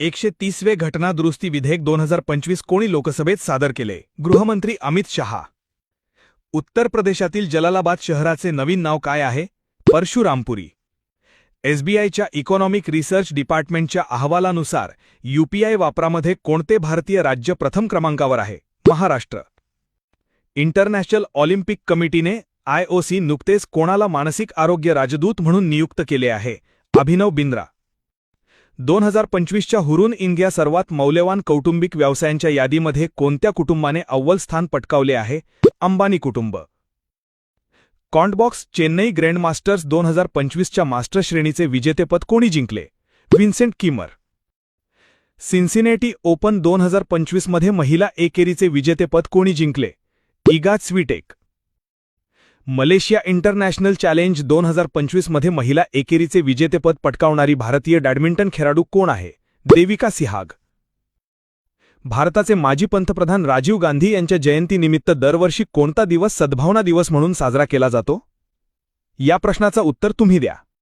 130वे घटना दुरुस्ती विधेयक 2025 कोणी लोकसभेत सादर केले? गृहमंत्री अमित शहा. उत्तर प्रदेशातील जलालाबाद शहराचे नवीन नाव काय आहे? परशुरामपुरी. एसबीआयच्या इकॉनॉमिक रिसर्च डिपार्टमेंटच्या अहवालानुसार यूपीआय वापरामध्ये कोणते भारतीय राज्य प्रथम क्रमांकावर आहे? महाराष्ट्र. इंटरनॅशनल ऑलिम्पिक कमिटीने IOC नुकतेच कोणाला मानसिक आरोग्य राजदूत म्हणून नियुक्त केले आहे? अभिनव बिंद्रा. 2025च्या हुरून इंडिया सर्वात मौल्यवान कौटुंबिक व्यवसायांच्या यादीमध्ये कोणत्या कुटुंबाने अव्वल स्थान पटकावले आहे? अंबानी कुटुंब. कॉन्टबॉक्स चेन्नई ग्रँडमास्टर्स 2025च्या मास्टर श्रेणीचे विजेतेपद कोणी जिंकले? Vincent Kemar. सिन्सिनेटी ओपन 2025 मध्ये महिला एकेरीचे विजेतेपद कोणी जिंकले? Iga Swiatek. Malaysia international challenge 2025 मध्ये महिला एकेरीचे विजेतेपद पटकावणारी भारतीय बॅडमिंटन खेळाडू कोण आहे? देविका सिहाग. भारताचे माजी पंतप्रधान राजीव गांधी यांच्या जयंतीनिमित्त दरवर्षी कोणता दिवस सद्भावना दिवस म्हणून साजरा केला जातो? या प्रश्नाचं उत्तर तुम्ही द्या.